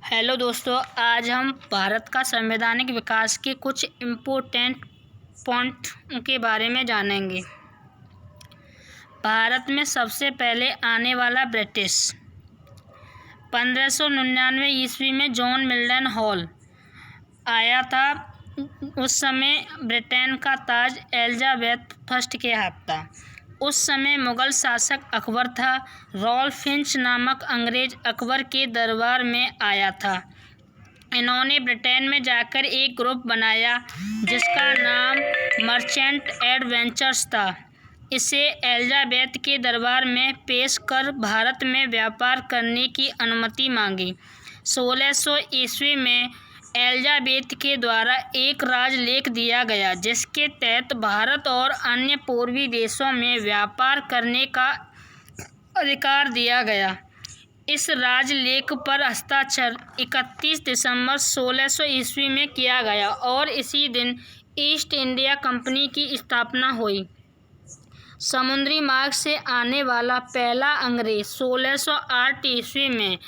Hello दोस्तों, आज हम भारत का संवैधानिक विकास के कुछ इम्पोर्टेंट पॉइंट के बारे में जानेंगे। भारत में सबसे पहले आने वाला ब्रिटिश 1599 ईस्वी में जॉन मिल्टन हॉल आया था। उस समय ब्रिटेन का ताज एलिजाबेथ फर्स्ट के हाथ था। उस समय मुगल शासक अकबर था। रॉल्फ फिंच नामक अंग्रेज अकबर के दरबार में आया था। इन्होंने ब्रिटेन में जाकर एक ग्रुप बनाया जिसका नाम मर्चेंट एडवेंचर्स था। इसे एलिजाबेथ के दरबार में पेश कर भारत में व्यापार करने की अनुमति मांगी। 1600 ईस्वी में एलिजाबेथ के द्वारा एक राजलेख दिया गया जिसके तहत भारत और अन्य पूर्वी देशों में व्यापार करने का अधिकार दिया गया। इस राजलेख पर हस्ताक्षर 31 दिसंबर 1600 ईस्वी में किया गया और इसी दिन ईस्ट इंडिया कंपनी की स्थापना हुई। समुद्री मार्ग से आने वाला पहला अंग्रेज 1608 ईस्वी में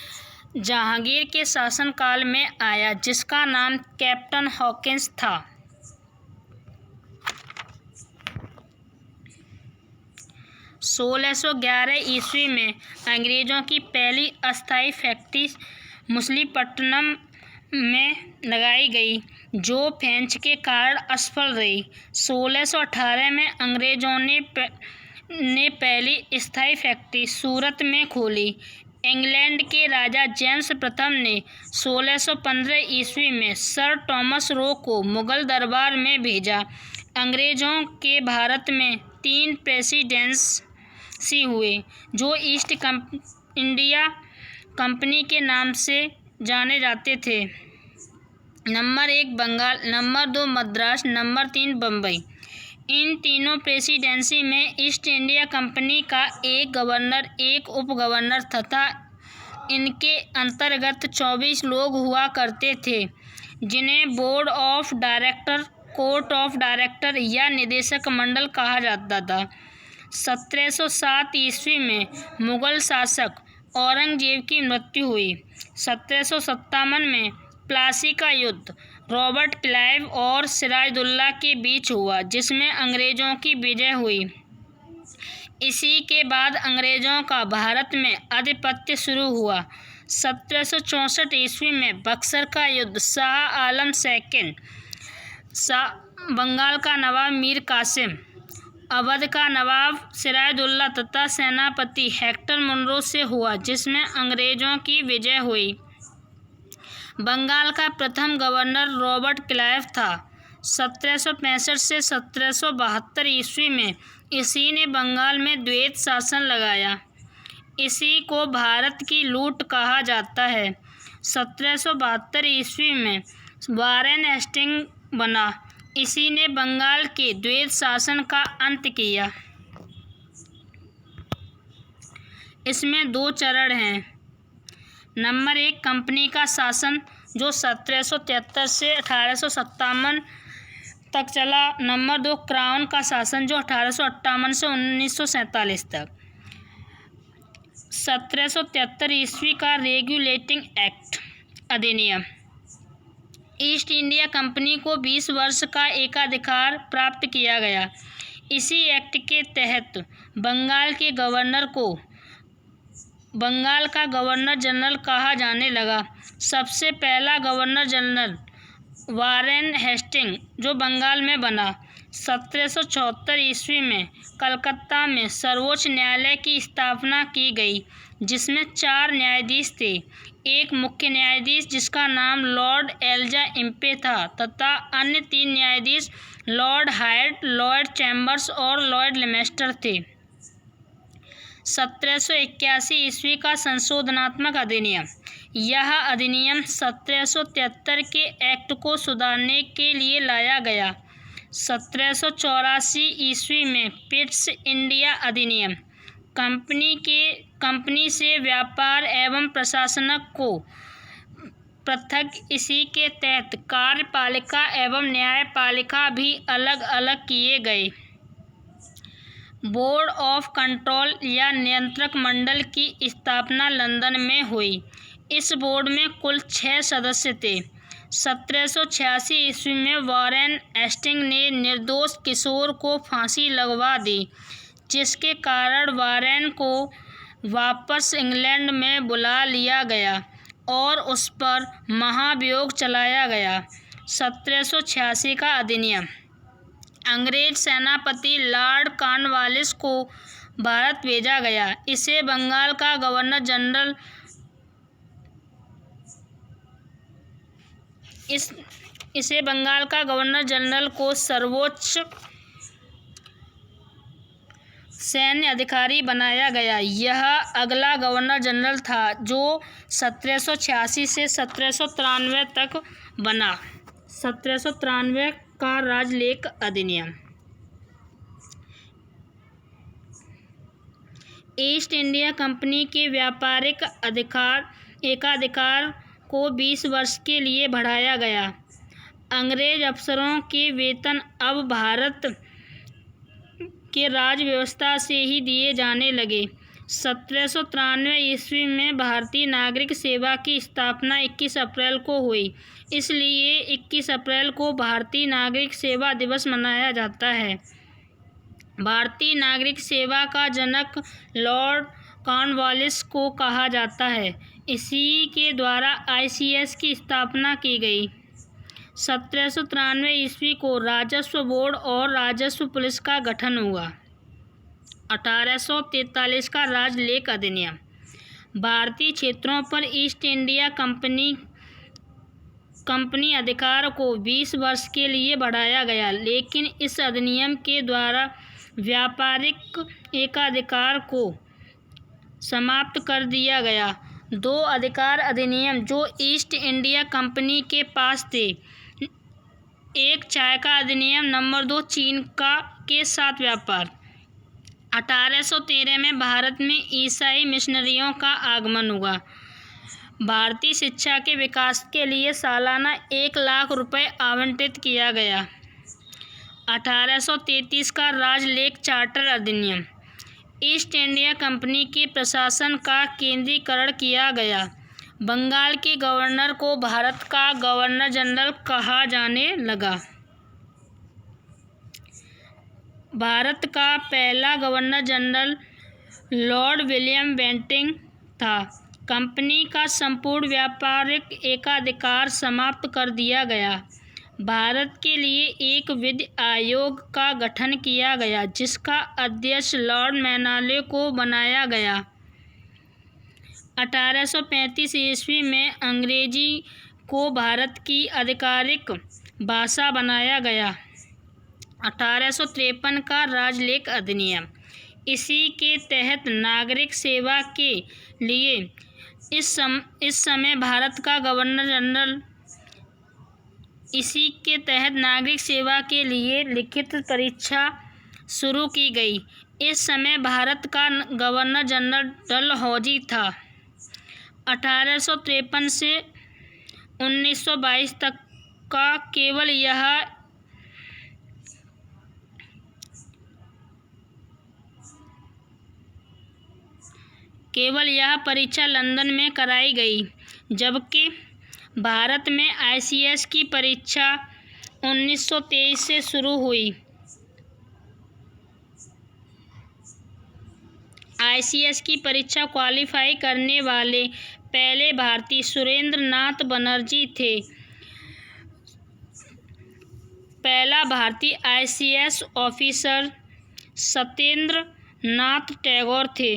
जहांगीर के शासनकाल में आया जिसका नाम कैप्टन हॉकिंस था। 1611 ईस्वी में अंग्रेज़ों की पहली अस्थायी फैक्ट्री मछलीपट्टनम में लगाई गई जो फ्रेंच के कारण असफल रही। 1618 में अंग्रेज़ों ने पहली स्थायी फैक्ट्री सूरत में खोली। इंग्लैंड के राजा जेम्स प्रथम ने 1615 ईस्वी में सर टॉमस रो को मुगल दरबार में भेजा। अंग्रेज़ों के भारत में 3 प्रेसिडेंसी हुए जो ईस्ट इंडिया कंपनी के नाम से जाने जाते थे। Number 1 Bengal, number 2 Madras, number 3 Bombay. इन तीनों प्रेसिडेंसी में ईस्ट इंडिया कंपनी का एक गवर्नर, एक उप गवर्नर तथा इनके अंतर्गत 24 लोग हुआ करते थे जिन्हें board of director, court of director या निदेशक मंडल कहा जाता था। 1707 ईस्वी में मुगल शासक औरंगजेब की मृत्यु हुई। 1757 में प्लासी का युद्ध रॉबर्ट क्लाइव और सिराजुद्दौला के बीच हुआ जिसमें अंग्रेज़ों की विजय हुई। इसी के बाद अंग्रेज़ों का भारत में आधिपत्य शुरू हुआ। 1764 ईस्वी में बक्सर का युद्ध शाह आलम सेकंड, बंगाल का नवाब मीर कासिम, अवध का नवाब सिराजुद्दौला तथा सेनापति हेक्टर मुनरो से हुआ जिसमें अंग्रेज़ों की विजय हुई। बंगाल का प्रथम गवर्नर रॉबर्ट क्लाइव था। 1765 से 1772 ईस्वी में इसी ने बंगाल में द्वैत शासन लगाया। इसी को भारत की लूट कहा जाता है। 1772 ईस्वी में वारेन हेस्टिंग बना। इसी ने बंगाल के द्वैत शासन का अंत किया। इसमें 2 चरण हैं। नंबर 1 कंपनी का शासन जो 1773 से 1857 तक चला। नंबर 2 क्राउन का शासन जो 1858 से 1947 तक। 1773 ईस्वी का रेगुलेटिंग एक्ट अधिनियम ईस्ट इंडिया कंपनी को 20 वर्ष का एकाधिकार प्राप्त किया गया। इसी एक्ट के तहत बंगाल के गवर्नर को बंगाल का गवर्नर जनरल कहा जाने लगा। सबसे पहला गवर्नर जनरल वारेन हेस्टिंग जो बंगाल में बना। 1774 ईस्वी में कलकत्ता में सर्वोच्च न्यायालय की स्थापना की गई जिसमें 4 न्यायाधीश थे। एक मुख्य न्यायाधीश जिसका नाम लॉर्ड एलिजा इम्पे था तथा अन्य 3 न्यायाधीश लॉर्ड हायट, लॉर्ड चैम्बर्स और लॉर्ड लेमेस्टर थे। 1781 ईस्वी का संशोधनात्मक अधिनियम यह अधिनियम 1773 के एक्ट को सुधारने के लिए लाया गया। 1784 ईस्वी में पिट्स इंडिया अधिनियम कंपनी से व्यापार एवं प्रशासन को पृथक। इसी के तहत कार्यपालिका एवं न्यायपालिका भी अलग अलग किए गए। बोर्ड ऑफ कंट्रोल या नियंत्रक मंडल की स्थापना लंदन में हुई। इस बोर्ड में कुल 6 सदस्य थे। 1786 ईस्वी में वॉरेन हेस्टिंग ने निर्दोष किशोर को फांसी लगवा दी, जिसके कारण वॉरेन को वापस इंग्लैंड में बुला लिया गया और उस पर महाभियोग चलाया गया। 1786 का अधिनियम। अंग्रेज सेनापति लॉर्ड कॉर्नवालिस को भारत भेजा गया। इसे बंगाल का गवर्नर जनरल को सर्वोच्च सैन्य अधिकारी बनाया गया। यह अगला गवर्नर जनरल था जो 1786 से 1793 तक बना। 1793 का राजलेख अधिनियम। ईस्ट इंडिया कंपनी के व्यापारिक एकाधिकार को 20 वर्ष के लिए बढ़ाया गया। अंग्रेज अफसरों के वेतन अब भारत के राज व्यवस्था से ही दिए जाने लगे। 1793 ईस्वी में भारतीय नागरिक सेवा की स्थापना 21 अप्रैल को हुई, इसलिए 21 अप्रैल को भारतीय नागरिक सेवा दिवस मनाया जाता है। भारतीय नागरिक सेवा का जनक लॉर्ड कॉर्नवालिस को कहा जाता है। इसी के द्वारा ICS की स्थापना की गई। 1793 ईस्वी को राजस्व बोर्ड और राजस्व पुलिस का गठन हुआ। 1843 का राजलेख अधिनियम। भारतीय क्षेत्रों पर ईस्ट इंडिया कंपनी अधिकार को 20 वर्ष के लिए बढ़ाया गया, लेकिन इस अधिनियम के द्वारा व्यापारिक एकाधिकार को समाप्त कर दिया गया। 2 अधिकार अधिनियम जो ईस्ट इंडिया कंपनी के पास थे। 1 चाय का अधिनियम। नंबर 2 चीन के साथ व्यापार। 1813 में भारत में ईसाई मिशनरियों का आगमन हुआ। भारतीय शिक्षा के विकास के लिए सालाना 1 लाख रुपए आवंटित किया गया। 1833 का राजलेख चार्टर अधिनियम। ईस्ट इंडिया कंपनी के प्रशासन का केंद्रीकरण किया गया। बंगाल के गवर्नर को भारत का गवर्नर जनरल कहा जाने लगा। भारत का पहला governor general Lord William Bentinck था। कंपनी का संपूर्ण व्यापारिक एकाधिकार समाप्त कर दिया गया। भारत के लिए एक विधि आयोग का गठन किया गया, जिसका अध्यक्ष लॉर्ड मैनाले को बनाया गया। 1835 ईस्वी में अंग्रेजी को भारत की आधिकारिक भाषा बनाया गया। 1853 का राजलेख अधिनियम। इसी के तहत नागरिक सेवा के लिए इस समय भारत का गवर्नर जनरल इसी के तहत नागरिक सेवा के लिए लिखित परीक्षा शुरू की गई। इस समय भारत का गवर्नर जनरल डलहौजी था। 1853 से 1922 तक का केवल यह परीक्षा लंदन में कराई गई, जबकि भारत में ICS की परीक्षा 1923 से शुरू हुई। ICS की परीक्षा क्वालिफाई करने वाले पहले भारतीय सुरेंद्र नाथ बनर्जी थे। पहला भारतीय ICS ऑफिसर सत्येंद्र नाथ टैगोर थे।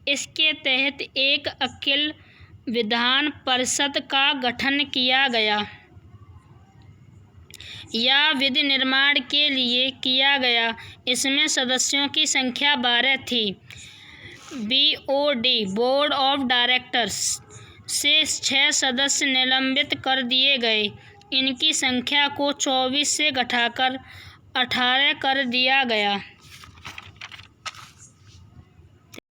इसके तहत एक अखिल विधान परिषद का गठन किया गया। यह विधि निर्माण के लिए किया गया। इसमें सदस्यों की संख्या 12 थी। BOD बोर्ड ऑफ डायरेक्टर्स से 6 सदस्य निलंबित कर दिए गए। इनकी संख्या को 24 से घटाकर 18 कर दिया गया।